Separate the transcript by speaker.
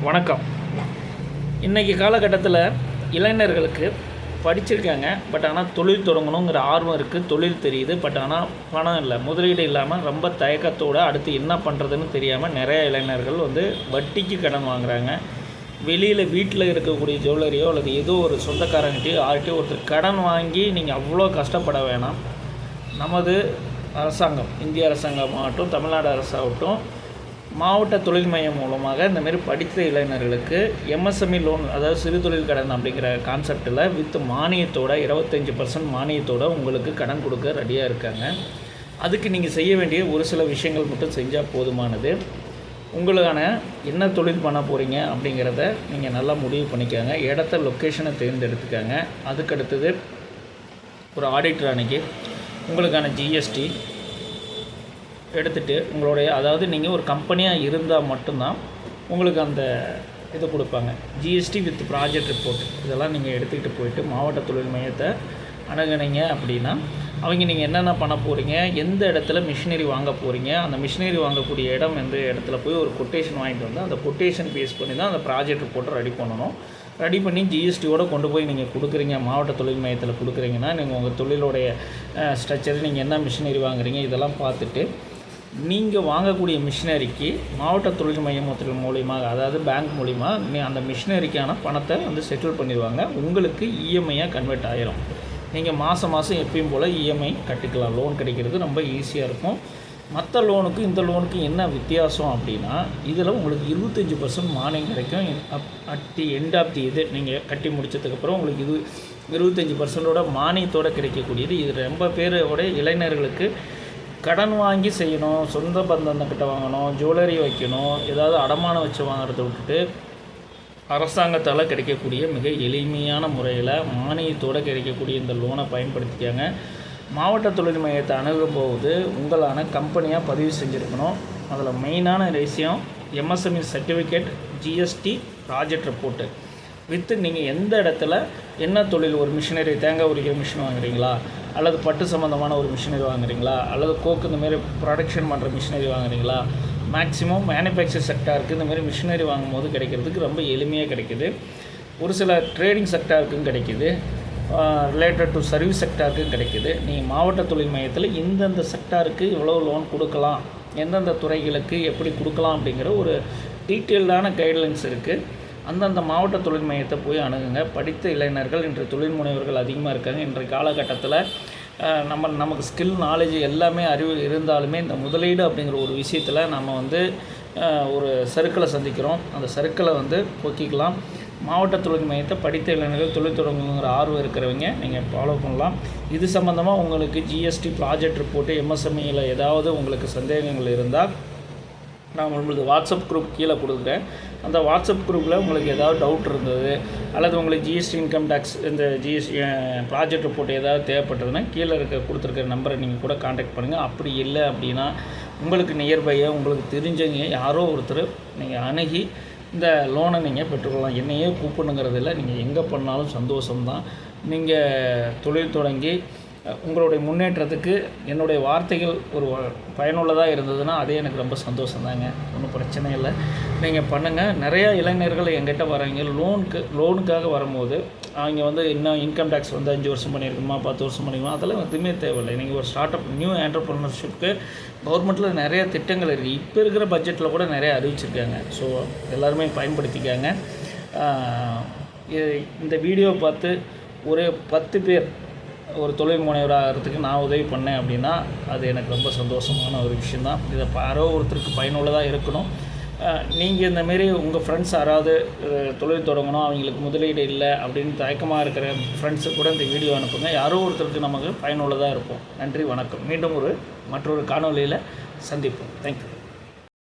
Speaker 1: வணக்கம். இன்றைக்கி காலகட்டத்தில் இளைஞர்களுக்கு படிச்சிருக்காங்க, பட் ஆனால் தொழில் தொடங்கணுங்கிற ஆர்வம் இருக்குது, தொழில் தெரியுது, பட் ஆனால் பணம் இல்லை, முதலீடு இல்லாமல் ரொம்ப தயக்கத்தோடு அடுத்து என்ன பண்ணுறதுன்னு தெரியாமல் நிறைய இளைஞர்கள் வட்டிக்கு கடன் வாங்குகிறாங்க. வெளியில் வீட்டில் இருக்கக்கூடிய ஜுவல்லரியோ அல்லது ஏதோ ஒரு சொந்தக்காரங்கிட்டையோ யார்கிட்டையோ ஒருத்தர் கடன் வாங்கி நீங்கள் அவ்வளோ கஷ்டப்பட வேணாம். நமது அரசாங்கம், இந்திய அரசாங்கமாகட்டும் தமிழ்நாடு அரசாகட்டும், மாவட்ட தொழில் மையம் மூலமாக இந்தமாரி படித்த இளைஞர்களுக்கு எம்எஸ்எம்இ லோன், அதாவது சிறு தொழில் கடன் அப்படிங்கிற கான்செப்டில் வித் மானியத்தோட 25% மானியத்தோடு உங்களுக்கு கடன் கொடுக்க ரெடியாக இருக்காங்க. அதுக்கு நீங்கள் செய்ய வேண்டிய ஒரு சில விஷயங்கள் மட்டும் செஞ்சால் போதுமானது. உங்களுக்கான என்ன தொழில் பண்ண போகிறீங்க அப்படிங்கிறத நீங்கள் நல்லா முடிவு பண்ணிக்கோங்க. இடத்த லொக்கேஷனை தேர்ந்தெடுத்துக்காங்க. அதுக்கடுத்தது ஒரு ஆடிட்டர் அன்னைக்கு உங்களுக்கான ஜிஎஸ்டி எடுத்துகிட்டு அதாவது நீங்கள் ஒரு கம்பெனியாக இருந்தால் மட்டும்தான் உங்களுக்கு அந்த இது கொடுப்பாங்க. ஜிஎஸ்டி வித் ப்ராஜெக்ட் ரிப்போர்ட் இதெல்லாம் நீங்கள் எடுத்துக்கிட்டு போயிட்டு மாவட்ட தொழில் மையத்தை அணுகுனீங்க அப்படின்னா அவங்க நீங்கள் என்னென்ன பண்ண போகிறீங்க, எந்த இடத்துல மிஷினரி வாங்க போகிறீங்க, அந்த மிஷினரி வாங்கக்கூடிய இடம் எந்த இடத்துல போய் ஒரு கொட்டேஷன் வாங்கிட்டு வந்து அந்த கொட்டேஷன் பேஸ் பண்ணி தான் அந்த ப்ராஜெக்ட் ரிப்போர்ட்டை ரெடி பண்ணணும். ரெடி பண்ணி ஜிஎஸ்டியோடு கொண்டு போய் நீங்கள் கொடுக்குறீங்க. மாவட்ட தொழில் மையத்தில் கொடுக்குறீங்கன்னா நீங்கள் உங்கள் தொழிலோடைய ஸ்ட்ரக்சர், நீங்கள் என்ன மிஷினரி வாங்குறீங்க இதெல்லாம் பார்த்துட்டு நீங்கள் வாங்கக்கூடிய மிஷினரிக்கு மாவட்ட தொழில் மையம் மூலியமாக, அதாவது பேங்க் மூலிமா அந்த மிஷினரிக்கான பணத்தை செட்டில் பண்ணிடுவாங்க. உங்களுக்கு இஎம்ஐயாக கன்வெர்ட் ஆகிரும். நீங்கள் மாதம் எப்பயும் போல் இஎம்ஐ கட்டிக்கலாம். லோன் கிடைக்கிறது ரொம்ப ஈஸியாக இருக்கும். மற்ற லோனுக்கு இந்த லோனுக்கு என்ன வித்தியாசம் அப்படின்னா, இதில் உங்களுக்கு 25% மானியம் கிடைக்கும். At the end of the இது நீங்கள் கட்டி முடித்ததுக்கப்புறம் உங்களுக்கு 25% மானியத்தோடு கிடைக்கக்கூடியது. இது ரொம்ப பேரோட இளைஞர்களுக்கு கடன் வாங்கி செய்யணும், சொந்த பந்தங்கிட்ட வாங்கணும், ஜுவல்லரி வைக்கணும், ஏதாவது அடமானம் வச்சு வாங்குறத விட்டுட்டு அரசாங்கத்தால் கிடைக்கக்கூடிய மிக எளிமையான முறையில் மானியத்தோடு கிடைக்கக்கூடிய இந்த லோனை பயன்படுத்திக்காங்க. மாவட்ட தொழில் மையத்தை அணுகும் போது உங்களான கம்பெனியாக பதிவு செஞ்சுருக்கணும். அதில் மெயினான விஷயம் MSME certificate, GST, project report with நீங்கள் எந்த இடத்துல என்ன தொழில், ஒரு மிஷினரி தேங்காய் உரிக்கிற மிஷின் வாங்குறீங்களா, அல்லது பட்டு சம்மந்தமான ஒரு மிஷினரி வாங்குறீங்களா, அல்லது கோக்கு இந்தமாரி ப்ரொடக்ஷன் பண்ணுற மிஷினரி வாங்குறீங்களா. மேக்ஸிமம் மேனுஃபேக்சர் செக்டாருக்கு இந்தமாரி மிஷினரி வாங்கும்போது கிடைக்கிறதுக்கு ரொம்ப எளிமையாக கிடைக்கிது. ஒரு சில ட்ரேடிங் செக்டாருக்கும் கிடைக்கிது, ரிலேட்டட் டு சர்வீஸ் செக்டாருக்கும் கிடைக்கிது. நீங்கள் மாவட்ட தொழில் மையத்தில் இந்தந்த செக்டாருக்கு இவ்வளோ லோன் கொடுக்கலாம், எந்தெந்த துறைகளுக்கு எப்படி கொடுக்கலாம் அப்படிங்கிற ஒரு டீட்டெயில்டான கைட்லைன்ஸ் இருக்குது. அந்தந்த மாவட்ட தொழில் மையத்தை போய் அணுகுங்க. படித்த இளைஞர்கள் இன்று தொழில் முனைவர்கள் அதிகமாக இருக்காங்க. இன்றைய காலகட்டத்தில் நமக்கு ஸ்கில், நாலேஜ் எல்லாமே அறிவு இருந்தாலுமே இந்த முதலீடு அப்படிங்கிற ஒரு விஷயத்தில் நம்ம ஒரு சர்க்கிளை சந்திக்கிறோம். அந்த சர்க்கிளை போக்கிக்கலாம். மாவட்ட தொழில் மையத்தை படித்த இளைஞர்கள் தொழில் தொடங்குங்கிற ஆர்வம் இருக்கிறவங்க நீங்கள் ஃபாலோ பண்ணலாம். இது சம்மந்தமாக உங்களுக்கு ஜிஎஸ்டி, ப்ராஜெக்ட் ரிப்போர்ட்டு, எம்எஸ்எம்இயில் ஏதாவது உங்களுக்கு சந்தேகங்கள் இருந்தால் நான் உங்களுக்கு வாட்ஸ்அப் குரூப் கீழே கொடுக்குறேன். அந்த வாட்ஸ்அப் குரூப்பில் உங்களுக்கு ஏதாவது டவுட் இருந்தது, அல்லது உங்களுக்கு ஜிஎஸ்டி, இன்கம் டேக்ஸ், இந்த ஜிஎஸ்டி ப்ராஜெக்ட் ரிப்போர்ட் ஏதாவது தேவைப்பட்டதுன்னா கீழே கொடுத்துருக்கிற நம்பரை நீங்கள் கூட காண்டாக்ட் பண்ணுங்கள். அப்படி இல்லை அப்படின்னா உங்களுக்கு நியர்பையாக உங்களுக்கு தெரிஞ்சவங்க யாரோ ஒருத்தர் நீங்கள் அணுகி இந்த லோனை நீங்கள் பெற்றுக்கொள்ளலாம். என்னையே கூப்பிடுங்கிறதில்ல, நீங்கள் எங்கே பண்ணாலும் சந்தோஷம்தான். நீங்கள் தொழில் தொடங்கி உங்களுடைய முன்னேற்றத்துக்கு என்னுடைய வார்த்தைகள் ஒரு பயனுள்ளதாக இருந்ததுன்னா அதே எனக்கு ரொம்ப சந்தோஷம்தாங்க. ஒன்றும் பிரச்சனை இல்லை, நீங்கள் பண்ணுங்கள். நிறையா இளைஞர்கள் எங்கிட்ட வராங்க லோனுக்காக வரும்போது அவங்க இன்னும் இன்கம் டேக்ஸ் 5 வருஷம் பண்ணியிருக்கணுமா, 10 வருஷம் பண்ணிக்கணுமா, அதெல்லாம் எதுவுமே தேவையில்லை. நீங்கள் ஒரு ஸ்டார்ட் அப், நியூ என்டர்ப்ரனர்ஷிப்க்கு கவர்மெண்ட்டில் நிறைய திட்டங்கள் இருக்குது. இப்போ இருக்கிற பட்ஜெட்டில் கூட நிறைய அறிவிச்சிருக்காங்க. ஸோ எல்லாருமே பயன்படுத்திக்காங்க. இந்த வீடியோ பார்த்து ஒரு 10 பேர் ஒரு தொழில் முனைவராகிறதுக்கு நான் உதவி பண்ணேன் அப்படின்னா அது எனக்கு ரொம்ப சந்தோஷமான ஒரு விஷயந்தான். இதை யாரோ ஒருத்தருக்கு பயனுள்ளதாக இருக்கணும். நீங்கள் இந்தமாரி உங்கள் ஃப்ரெண்ட்ஸ் யாராவது தொழில் தொடங்கணும், அவங்களுக்கு முதலீடு இல்லை அப்படின்னு தயக்கமாக இருக்கிற ஃப்ரெண்ட்ஸுக்கு கூட இந்த வீடியோ அனுப்புங்க. யாரோ ஒருத்தருக்கு நமக்கு பயனுள்ளதாக இருக்கும். நன்றி, வணக்கம். மீண்டும் மற்றொரு காணொலியில் சந்திப்போம். தேங்க்யூ.